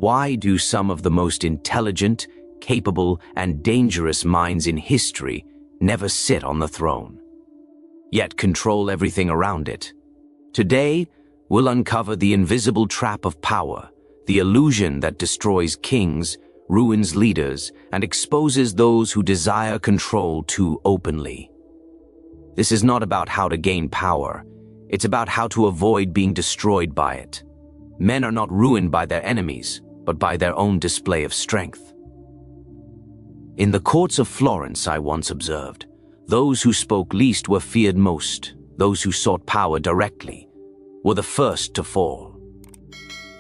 Why do some of the most intelligent, capable, and dangerous minds in history never sit on the throne, yet control everything around it? Today, we'll uncover the invisible trap of power, the illusion that destroys kings, ruins leaders, and exposes those who desire control too openly. This is not about how to gain power. It's about how to avoid being destroyed by it. Men are not ruined by their enemies, but by their own display of strength. In the courts of Florence, I once observed, those who spoke least were feared most. Those who sought power directly were the first to fall.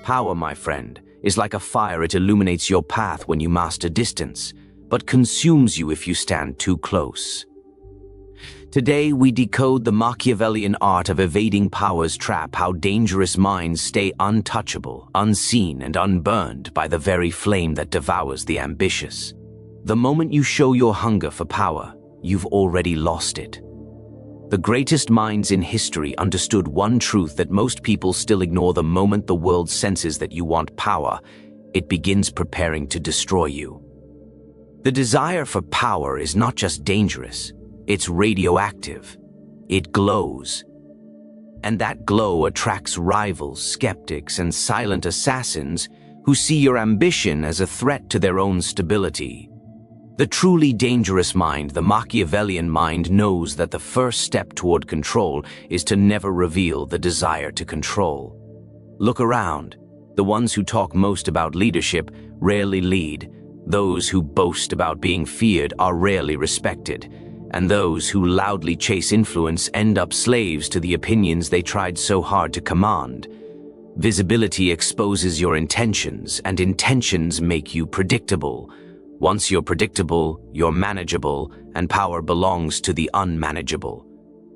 Power, my friend, is like a fire. It illuminates your path when you master distance, but consumes you if you stand too close. Today, we decode the Machiavellian art of evading power's trap, how dangerous minds stay untouchable, unseen, and unburned by the very flame that devours the ambitious. The moment you show your hunger for power, you've already lost it. The greatest minds in history understood one truth that most people still ignore: the moment the world senses that you want power, it begins preparing to destroy you. The desire for power is not just dangerous, it's radioactive. It glows. And that glow attracts rivals, skeptics, and silent assassins who see your ambition as a threat to their own stability. The truly dangerous mind, the Machiavellian mind, knows that the first step toward control is to never reveal the desire to control. Look around. The ones who talk most about leadership rarely lead. Those who boast about being feared are rarely respected. And those who loudly chase influence end up slaves to the opinions they tried so hard to command. Visibility exposes your intentions, and intentions make you predictable. Once you're predictable, you're manageable, and power belongs to the unmanageable.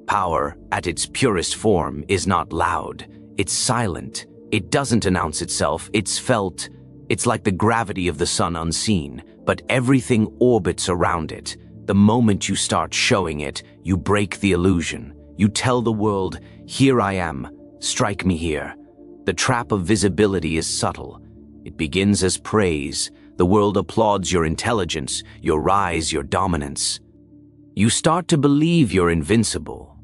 Power, at its purest form, is not loud. It's silent. It doesn't announce itself. It's felt. It's like the gravity of the sun, unseen, but everything orbits around it. The moment you start showing it, you break the illusion. You tell the world, "Here I am. Strike me here." The trap of visibility is subtle. It begins as praise. The world applauds your intelligence, your rise, your dominance. You start to believe you're invincible.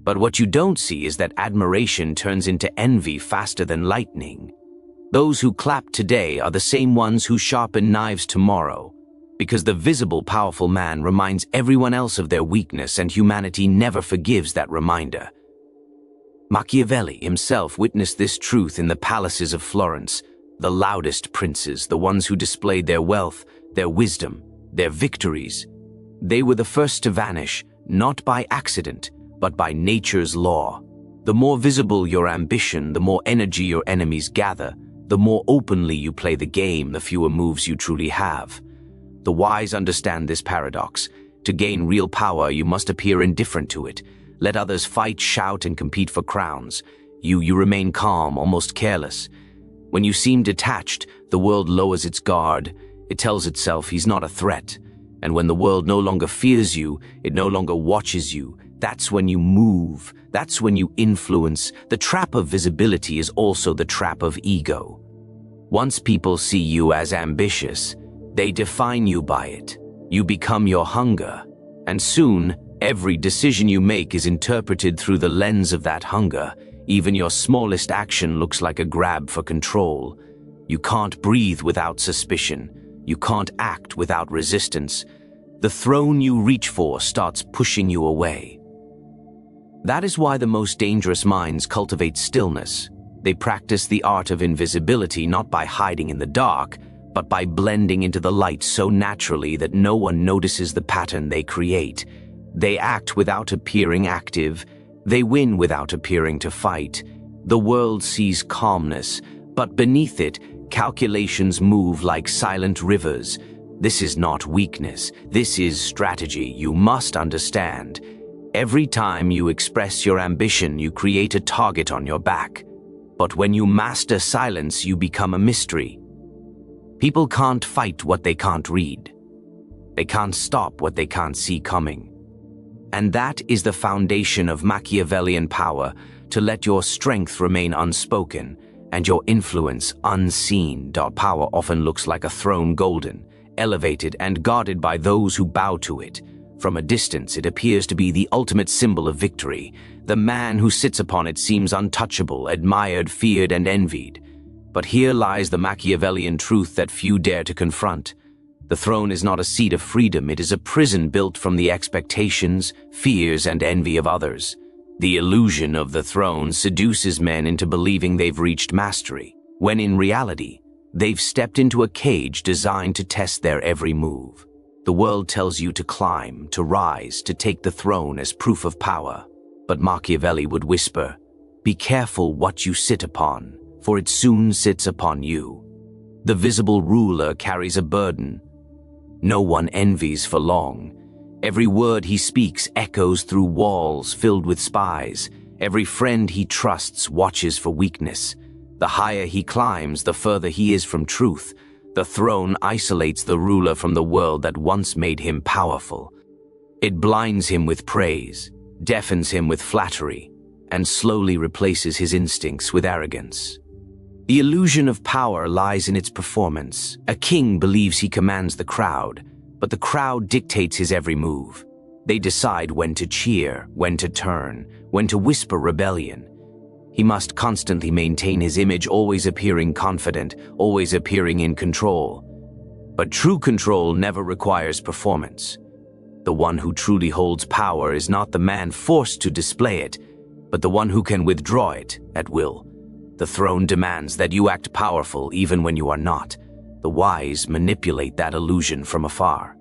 But what you don't see is that admiration turns into envy faster than lightning. Those who clap today are the same ones who sharpen knives tomorrow, because the visible, powerful man reminds everyone else of their weakness, and humanity never forgives that reminder. Machiavelli himself witnessed this truth in the palaces of Florence. The loudest princes, the ones who displayed their wealth, their wisdom, their victories, they were the first to vanish, not by accident, but by nature's law. The more visible your ambition, the more energy your enemies gather. The more openly you play the game, the fewer moves you truly have. The wise understand this paradox. To gain real power, you must appear indifferent to it. Let others fight, shout, and compete for crowns. You remain calm, almost careless. When you seem detached, the world lowers its guard. It tells itself he's not a threat. And when the world no longer fears you, it no longer watches you, that's when you move. That's when you influence. The trap of visibility is also the trap of ego. Once people see you as ambitious, they define you by it. You become your hunger. And soon, every decision you make is interpreted through the lens of that hunger. Even your smallest action looks like a grab for control. You can't breathe without suspicion. You can't act without resistance. The throne you reach for starts pushing you away. That is why the most dangerous minds cultivate stillness. They practice the art of invisibility not by hiding in the dark, but by blending into the light so naturally that no one notices the pattern they create. They act without appearing active. They win without appearing to fight. The world sees calmness, but beneath it, calculations move like silent rivers. This is not weakness. This is strategy. You must understand. Every time you express your ambition, you create a target on your back. But when you master silence, you become a mystery. People can't fight what they can't read. They can't stop what they can't see coming. And that is the foundation of Machiavellian power, to let your strength remain unspoken and your influence unseen. Power often looks like a throne, golden, elevated, and guarded by those who bow to it. From a distance, it appears to be the ultimate symbol of victory. The man who sits upon it seems untouchable, admired, feared, and envied. But here lies the Machiavellian truth that few dare to confront. The throne is not a seat of freedom, it is a prison built from the expectations, fears, and envy of others. The illusion of the throne seduces men into believing they've reached mastery, when in reality, they've stepped into a cage designed to test their every move. The world tells you to climb, to rise, to take the throne as proof of power. But Machiavelli would whisper, "Be careful what you sit upon, for it soon sits upon you." The visible ruler carries a burden. No one envies for long. Every word he speaks echoes through walls filled with spies. Every friend he trusts watches for weakness. The higher he climbs, the further he is from truth. The throne isolates the ruler from the world that once made him powerful. It blinds him with praise, deafens him with flattery, and slowly replaces his instincts with arrogance. The illusion of power lies in its performance. A king believes he commands the crowd, but the crowd dictates his every move. They decide when to cheer, when to turn, when to whisper rebellion. He must constantly maintain his image, always appearing confident, always appearing in control. But true control never requires performance. The one who truly holds power is not the man forced to display it, but the one who can withdraw it at will. The throne demands that you act powerful even when you are not. The wise manipulate that illusion from afar.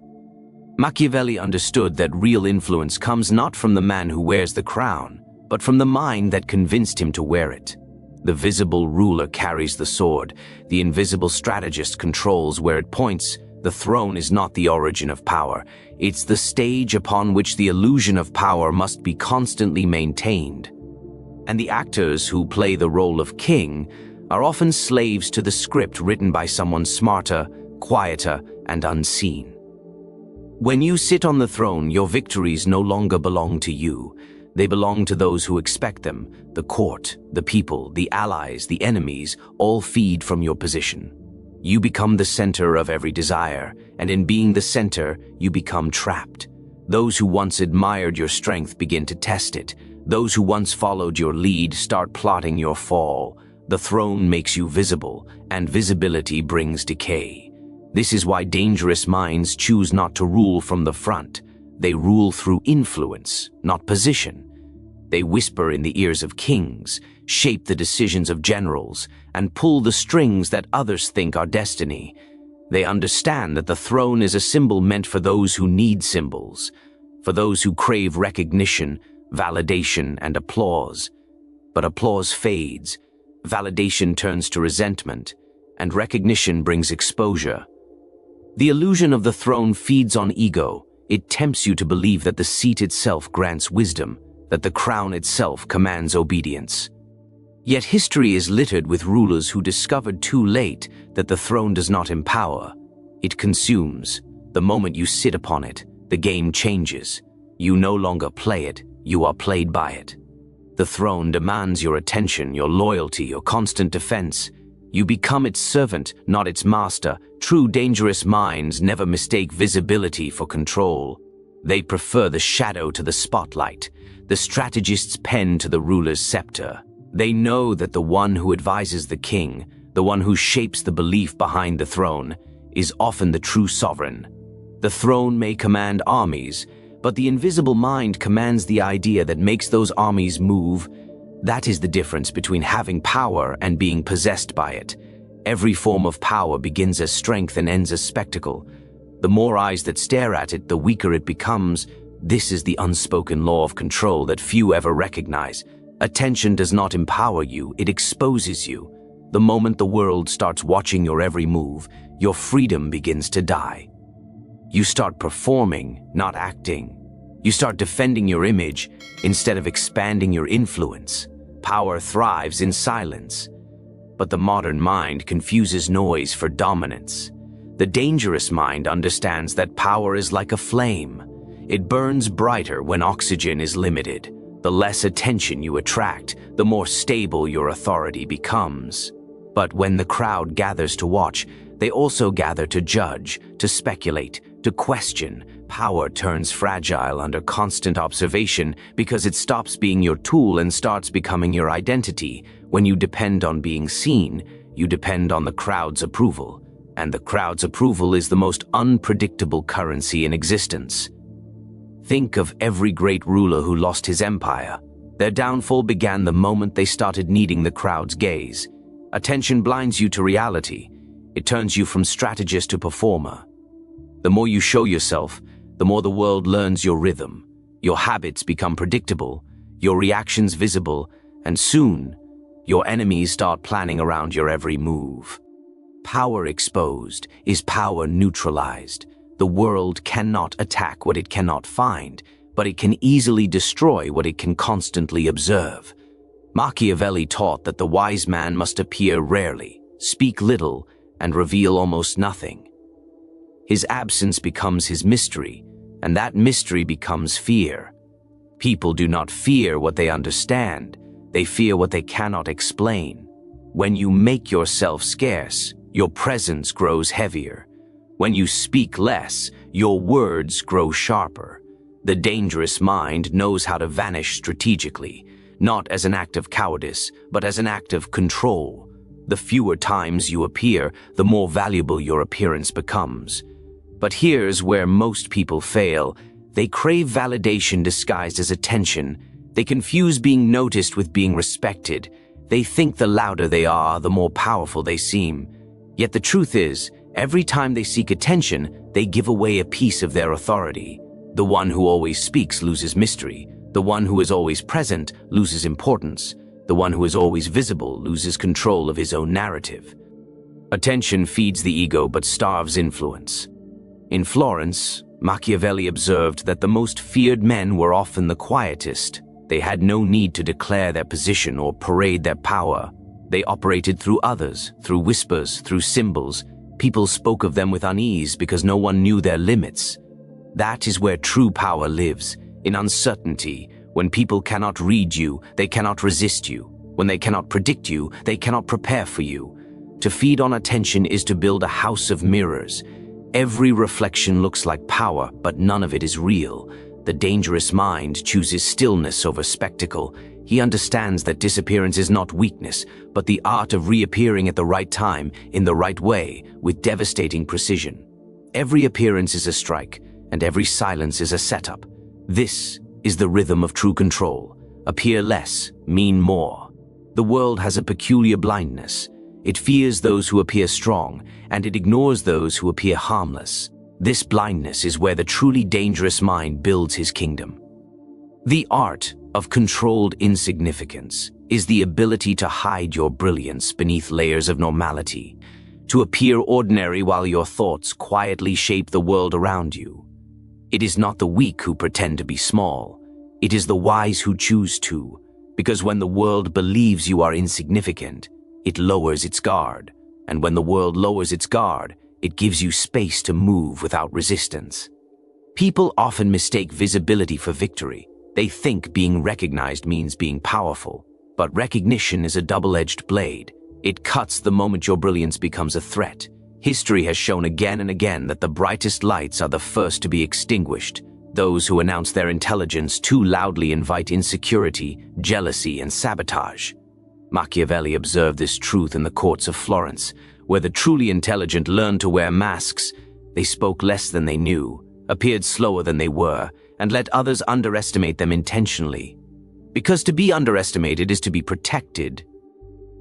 Machiavelli understood that real influence comes not from the man who wears the crown, but from the mind that convinced him to wear it. The visible ruler carries the sword. The invisible strategist controls where it points. The throne is not the origin of power. It's the stage upon which the illusion of power must be constantly maintained. And the actors who play the role of king are often slaves to the script written by someone smarter, quieter, and unseen. When you sit on the throne, your victories no longer belong to you. They belong to those who expect them. The court, the people, the allies, the enemies, all feed from your position. You become the center of every desire, and in being the center, you become trapped. Those who once admired your strength begin to test it. Those who once followed your lead start plotting your fall. The throne makes you visible, and visibility brings decay. This is why dangerous minds choose not to rule from the front. They rule through influence, not position. They whisper in the ears of kings, shape the decisions of generals, and pull the strings that others think are destiny. They understand that the throne is a symbol meant for those who need symbols, for those who crave recognition, validation, and applause. But applause fades, validation turns to resentment, and recognition brings exposure. The illusion of the throne feeds on ego. It tempts you to believe that the seat itself grants wisdom, that the crown itself commands obedience. Yet history is littered with rulers who discovered too late that the throne does not empower. It consumes. The moment you sit upon it, the game changes. You no longer play it, you are played by it. The throne demands your attention, your loyalty, your constant defense. You become its servant, not its master. True dangerous minds never mistake visibility for control. They prefer the shadow to the spotlight, the strategist's pen to the ruler's scepter. They know that the one who advises the king, the one who shapes the belief behind the throne, is often the true sovereign. The throne may command armies, but the invisible mind commands the idea that makes those armies move. That is the difference between having power and being possessed by it. Every form of power begins as strength and ends as spectacle. The more eyes that stare at it, the weaker it becomes. This is the unspoken law of control that few ever recognize. Attention does not empower you, it exposes you. The moment the world starts watching your every move, your freedom begins to die. You start performing, not acting. You start defending your image instead of expanding your influence. Power thrives in silence. But the modern mind confuses noise for dominance. The dangerous mind understands that power is like a flame. It burns brighter when oxygen is limited. The less attention you attract, the more stable your authority becomes. But when the crowd gathers to watch, they also gather to judge, to speculate, to question. Power turns fragile under constant observation because it stops being your tool and starts becoming your identity. When you depend on being seen, you depend on the crowd's approval. And the crowd's approval is the most unpredictable currency in existence. Think of every great ruler who lost his empire. Their downfall began the moment they started needing the crowd's gaze. Attention blinds you to reality. It turns you from strategist to performer. The more you show yourself, the more the world learns your rhythm. Your habits become predictable, your reactions visible, and soon, your enemies start planning around your every move. Power exposed is power neutralized. The world cannot attack what it cannot find, but it can easily destroy what it can constantly observe. Machiavelli taught that the wise man must appear rarely, speak little, and reveal almost nothing. His absence becomes his mystery, and that mystery becomes fear. People do not fear what they understand, they fear what they cannot explain. When you make yourself scarce, your presence grows heavier. When you speak less, your words grow sharper. The dangerous mind knows how to vanish strategically, not as an act of cowardice, but as an act of control. The fewer times you appear, the more valuable your appearance becomes. But here's where most people fail. They crave validation disguised as attention. They confuse being noticed with being respected. They think the louder they are, the more powerful they seem. Yet the truth is, every time they seek attention, they give away a piece of their authority. The one who always speaks loses mystery. The one who is always present loses importance. The one who is always visible loses control of his own narrative. Attention feeds the ego but starves influence. In Florence, Machiavelli observed that the most feared men were often the quietest. They had no need to declare their position or parade their power. They operated through others, through whispers, through symbols. People spoke of them with unease because no one knew their limits. That is where true power lives, in uncertainty. When people cannot read you, they cannot resist you. When they cannot predict you, they cannot prepare for you. To feed on attention is to build a house of mirrors. Every reflection looks like power, but none of it is real. The dangerous mind chooses stillness over spectacle. He understands that disappearance is not weakness, but the art of reappearing at the right time, in the right way, with devastating precision. Every appearance is a strike, and every silence is a setup. This is the rhythm of true control. Appear less, mean more. The world has a peculiar blindness. It fears those who appear strong, and it ignores those who appear harmless. This blindness is where the truly dangerous mind builds his kingdom. The art of controlled insignificance is the ability to hide your brilliance beneath layers of normality, to appear ordinary while your thoughts quietly shape the world around you. It is not the weak who pretend to be small. It is the wise who choose to, because when the world believes you are insignificant, it lowers its guard, and when the world lowers its guard, it gives you space to move without resistance. People often mistake visibility for victory. They think being recognized means being powerful, but recognition is a double-edged blade. It cuts the moment your brilliance becomes a threat. History has shown again and again that the brightest lights are the first to be extinguished. Those who announce their intelligence too loudly invite insecurity, jealousy, and sabotage. Machiavelli observed this truth in the courts of Florence, where the truly intelligent learned to wear masks. They spoke less than they knew, appeared slower than they were, and let others underestimate them intentionally. Because to be underestimated is to be protected.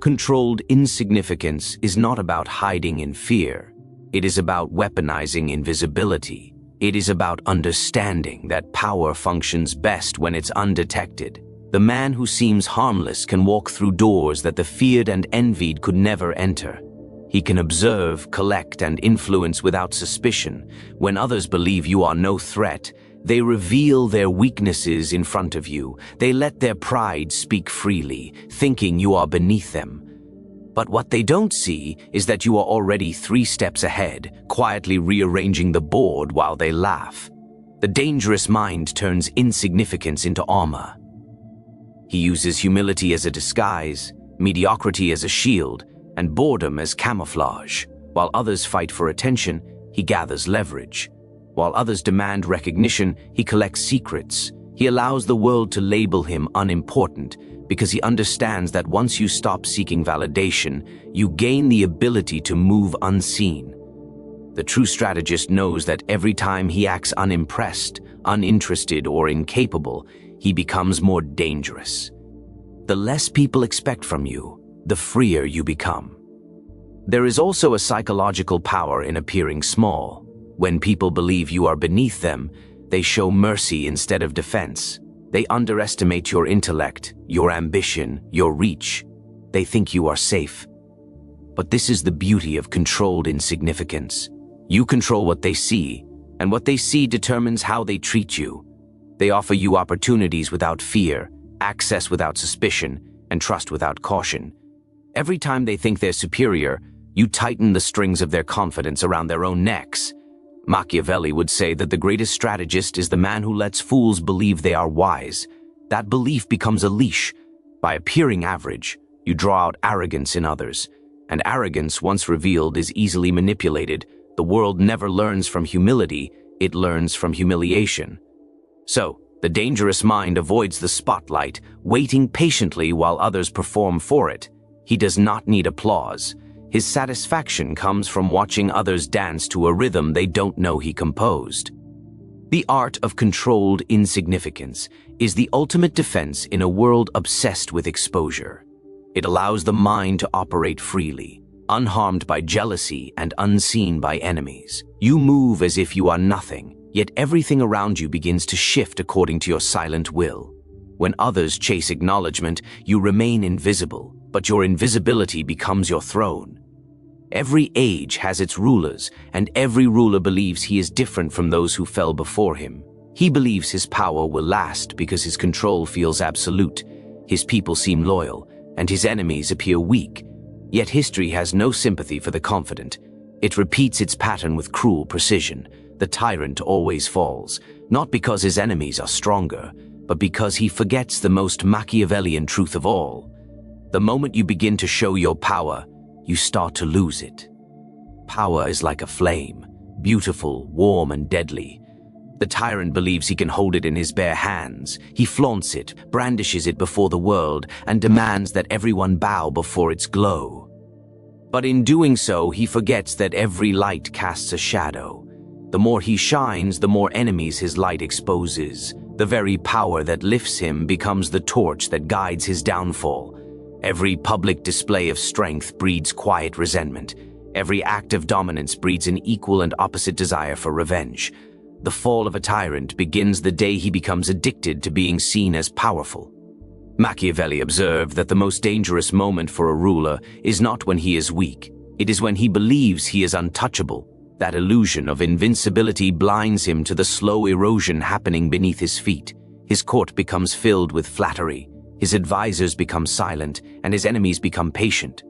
Controlled insignificance is not about hiding in fear. It is about weaponizing invisibility. It is about understanding that power functions best when it's undetected. The man who seems harmless can walk through doors that the feared and envied could never enter. He can observe, collect, and influence without suspicion. When others believe you are no threat, they reveal their weaknesses in front of you. They let their pride speak freely, thinking you are beneath them. But what they don't see is that you are already 3 steps ahead, quietly rearranging the board while they laugh. The dangerous mind turns insignificance into armor. He uses humility as a disguise, mediocrity as a shield, and boredom as camouflage. While others fight for attention, he gathers leverage. While others demand recognition, he collects secrets. He allows the world to label him unimportant because he understands that once you stop seeking validation, you gain the ability to move unseen. The true strategist knows that every time he acts unimpressed, uninterested, or incapable, he becomes more dangerous. The less people expect from you, the freer you become. There is also a psychological power in appearing small. When people believe you are beneath them, they show mercy instead of defense. They underestimate your intellect, your ambition, your reach. They think you are safe. But this is the beauty of controlled insignificance. You control what they see, and what they see determines how they treat you. They offer you opportunities without fear, access without suspicion, and trust without caution. Every time they think they're superior, you tighten the strings of their confidence around their own necks. Machiavelli would say that the greatest strategist is the man who lets fools believe they are wise. That belief becomes a leash. By appearing average, you draw out arrogance in others. And arrogance, once revealed, is easily manipulated. The world never learns from humility, it learns from humiliation. So, the dangerous mind avoids the spotlight, waiting patiently while others perform for it. He does not need applause. His satisfaction comes from watching others dance to a rhythm they don't know he composed. The art of controlled insignificance is the ultimate defense in a world obsessed with exposure. It allows the mind to operate freely, unharmed by jealousy and unseen by enemies. You move as if you are nothing, yet everything around you begins to shift according to your silent will. When others chase acknowledgement, you remain invisible, but your invisibility becomes your throne. Every age has its rulers, and every ruler believes he is different from those who fell before him. He believes his power will last because his control feels absolute. His people seem loyal, and his enemies appear weak. Yet history has no sympathy for the confident. It repeats its pattern with cruel precision. The tyrant always falls, not because his enemies are stronger, but because he forgets the most Machiavellian truth of all. The moment you begin to show your power, you start to lose it. Power is like a flame, beautiful, warm, and deadly. The tyrant believes he can hold it in his bare hands. He flaunts it, brandishes it before the world, and demands that everyone bow before its glow. But in doing so, he forgets that every light casts a shadow. The more he shines, the more enemies his light exposes. The very power that lifts him becomes the torch that guides his downfall. Every public display of strength breeds quiet resentment. Every act of dominance breeds an equal and opposite desire for revenge. The fall of a tyrant begins the day he becomes addicted to being seen as powerful. Machiavelli observed that the most dangerous moment for a ruler is not when he is weak. It is when he believes he is untouchable. That illusion of invincibility blinds him to the slow erosion happening beneath his feet. His court becomes filled with flattery. His advisors become silent, and his enemies become patient.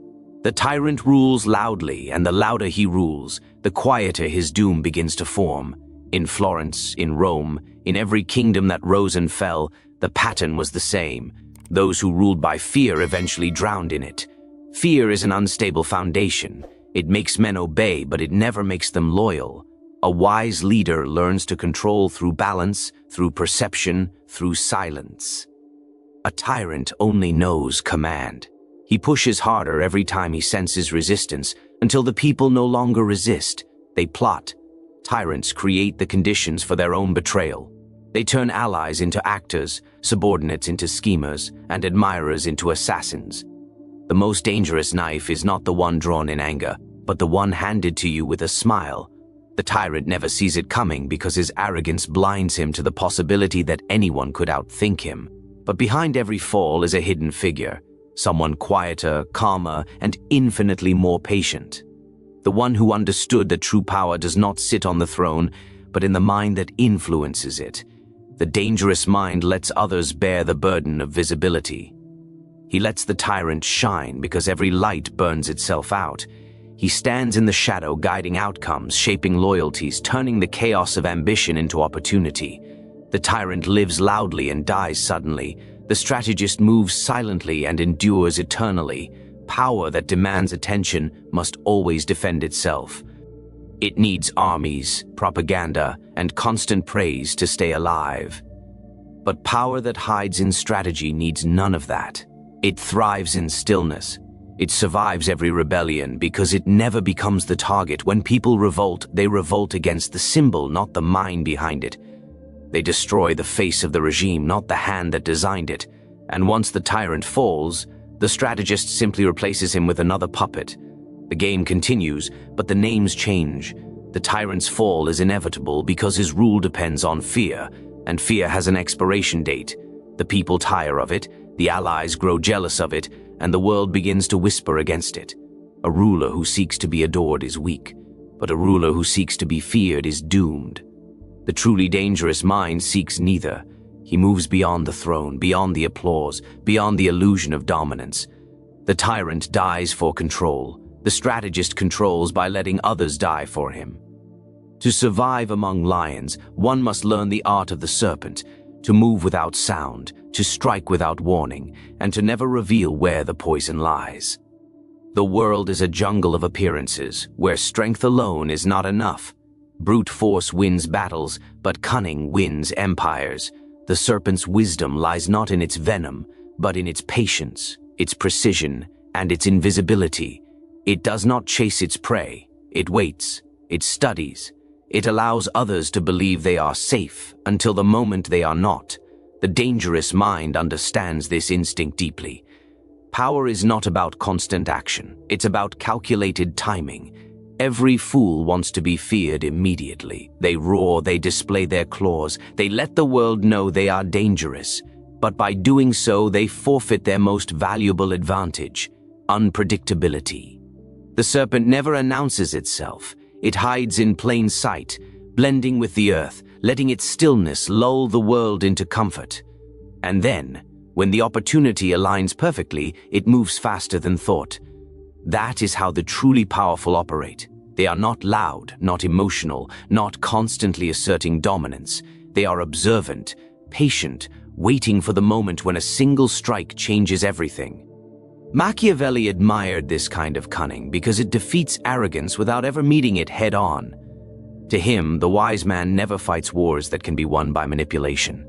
The tyrant rules loudly, and the louder he rules, the quieter his doom begins to form. In Florence, in Rome, in every kingdom that rose and fell, the pattern was the same. Those who ruled by fear eventually drowned in it. Fear is an unstable foundation. It makes men obey, but it never makes them loyal. A wise leader learns to control through balance, through perception, through silence. A tyrant only knows command. He pushes harder every time he senses resistance, until the people no longer resist. They plot. Tyrants create the conditions for their own betrayal. They turn allies into actors, subordinates into schemers, and admirers into assassins. The most dangerous knife is not the one drawn in anger, but the one handed to you with a smile. The tyrant never sees it coming because his arrogance blinds him to the possibility that anyone could outthink him. But behind every fall is a hidden figure, someone quieter, calmer, and infinitely more patient. The one who understood that true power does not sit on the throne, but in the mind that influences it. The dangerous mind lets others bear the burden of visibility. He lets the tyrant shine because every light burns itself out. He stands in the shadow, guiding outcomes, shaping loyalties, turning the chaos of ambition into opportunity. The tyrant lives loudly and dies suddenly. The strategist moves silently and endures eternally. power that demands attention must always defend itself. It needs armies, propaganda, and constant praise to stay alive. But power that hides in strategy needs none of that. It thrives in stillness. It survives every rebellion because it never becomes the target. When people revolt, they revolt against the symbol, not the mind behind it. They destroy the face of the regime, not the hand that designed it. And once the tyrant falls, the strategist simply replaces him with another puppet. The game continues, but the names change. The tyrant's fall is inevitable because his rule depends on fear, and fear has an expiration date. The people tire of it, the allies grow jealous of it, and the world begins to whisper against it. A ruler who seeks to be adored is weak, but a ruler who seeks to be feared is doomed. The truly dangerous mind seeks neither. He moves beyond the throne, beyond the applause, beyond the illusion of dominance. The tyrant dies for control. The strategist controls by letting others die for him. To survive among lions, one must learn the art of the serpent, to move without sound, to strike without warning, and to never reveal where the poison lies. The world is a jungle of appearances, where strength alone is not enough. Brute force wins battles, but cunning wins empires. The serpent's wisdom lies not in its venom, but in its patience, its precision, and its invisibility. It does not chase its prey. It waits. It studies. It allows others to believe they are safe until the moment they are not. The dangerous mind understands this instinct deeply. Power is not about constant action. It's about calculated timing. Every fool wants to be feared immediately. They roar, they display their claws, they let the world know they are dangerous. But by doing so, they forfeit their most valuable advantage: unpredictability. The serpent never announces itself. It hides in plain sight, blending with the earth, letting its stillness lull the world into comfort. And then, when the opportunity aligns perfectly, it moves faster than thought. That is how the truly powerful operate. They are not loud, not emotional, not constantly asserting dominance. They are observant, patient, waiting for the moment when a single strike changes everything. Machiavelli admired this kind of cunning because it defeats arrogance without ever meeting it head-on. To him, the wise man never fights wars that can be won by manipulation.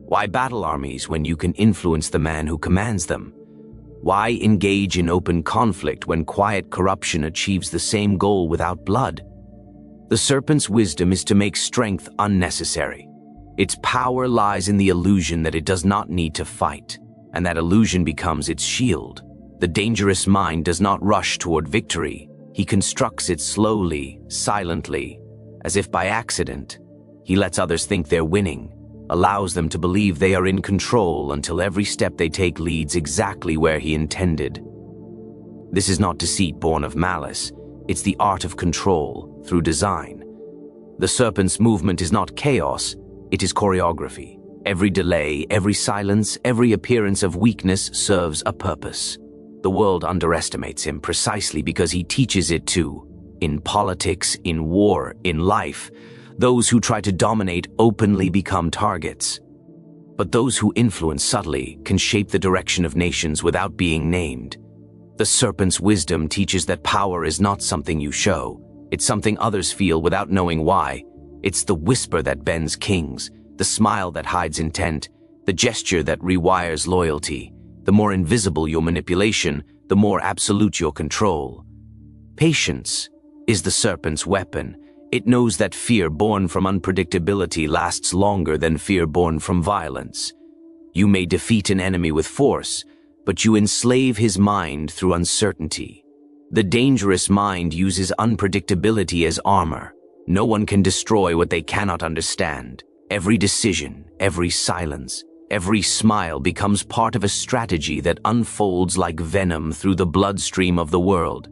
Why battle armies when you can influence the man who commands them? Why engage in open conflict when quiet corruption achieves the same goal without blood? The serpent's wisdom is to make strength unnecessary. Its power lies in the illusion that it does not need to fight, and that illusion becomes its shield. The dangerous mind does not rush toward victory. He constructs it slowly, silently, as if by accident. He lets others think they're winning, allows them to believe they are in control until every step they take leads exactly where he intended. This is not deceit born of malice. It's the art of control through design. The serpent's movement is not chaos, it is choreography. Every delay, every silence, every appearance of weakness serves a purpose. The world underestimates him precisely because he teaches it to. In politics, in war, in life, those who try to dominate openly become targets. But those who influence subtly can shape the direction of nations without being named. The serpent's wisdom teaches that power is not something you show. It's something others feel without knowing why. It's the whisper that bends kings, the smile that hides intent, the gesture that rewires loyalty. The more invisible your manipulation, the more absolute your control. Patience is the serpent's weapon. It knows that fear born from unpredictability lasts longer than fear born from violence. You may defeat an enemy with force, but you enslave his mind through uncertainty. The dangerous mind uses unpredictability as armor. No one can destroy what they cannot understand. Every decision, every silence, every smile becomes part of a strategy that unfolds like venom through the bloodstream of the world.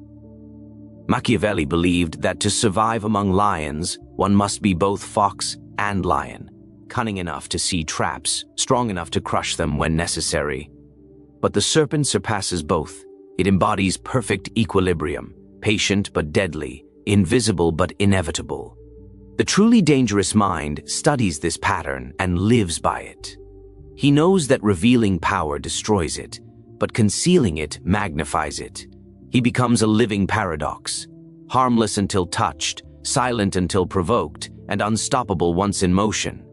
Machiavelli believed that to survive among lions, one must be both fox and lion, cunning enough to see traps, strong enough to crush them when necessary. But the serpent surpasses both. It embodies perfect equilibrium, patient but deadly, invisible but inevitable. The truly dangerous mind studies this pattern and lives by it. He knows that revealing power destroys it, but concealing it magnifies it. He becomes a living paradox, harmless until touched, silent until provoked, and unstoppable once in motion.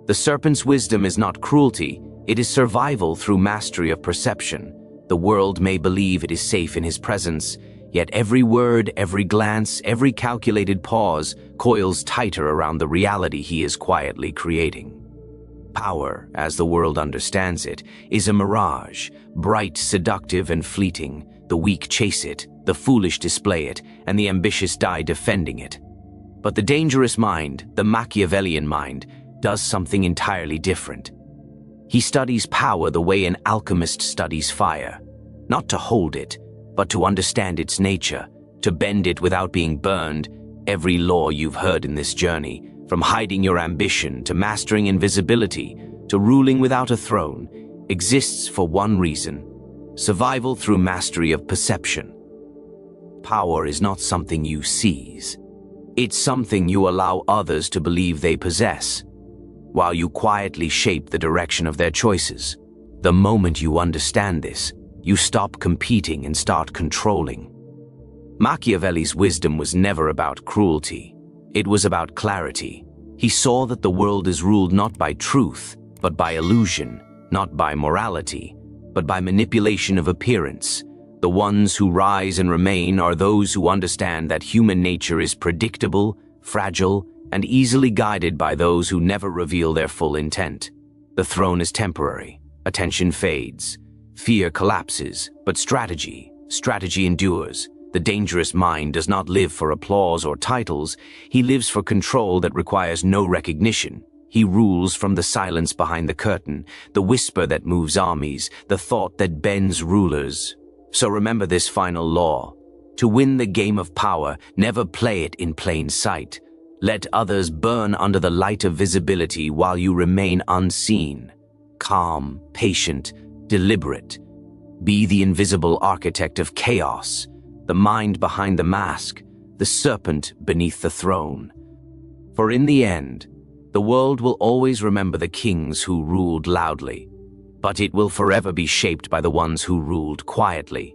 The serpent's wisdom is not cruelty, it is survival through mastery of perception. The world may believe it is safe in his presence, yet every word, every glance, every calculated pause coils tighter around the reality he is quietly creating. Power, as the world understands it, is a mirage, bright, seductive, and fleeting. The weak chase it, the foolish display it, and the ambitious die defending it. But the dangerous mind, the Machiavellian mind, does something entirely different. He studies power the way an alchemist studies fire, not to hold it, but to understand its nature, to bend it without being burned. Every law you've heard in this journey, from hiding your ambition to mastering invisibility to ruling without a throne, exists for one reason: survival through mastery of perception. Power is not something you seize. It's something you allow others to believe they possess, while you quietly shape the direction of their choices. The moment you understand this, you stop competing and start controlling. Machiavelli's wisdom was never about cruelty. It was about clarity. He saw that the world is ruled not by truth, but by illusion, not by morality, but by manipulation of appearance. The ones who rise and remain are those who understand that human nature is predictable, fragile, and easily guided by those who never reveal their full intent. The throne is temporary. Attention fades. Fear collapses, but strategy endures. The dangerous mind does not live for applause or titles. He lives for control that requires no recognition. He rules from the silence behind the curtain, the whisper that moves armies, the thought that bends rulers. So remember this final law. To win the game of power, never play it in plain sight. Let others burn under the light of visibility while you remain unseen. Calm, patient, deliberate. Be the invisible architect of chaos, the mind behind the mask, the serpent beneath the throne. For in the end, the world will always remember the kings who ruled loudly, but it will forever be shaped by the ones who ruled quietly.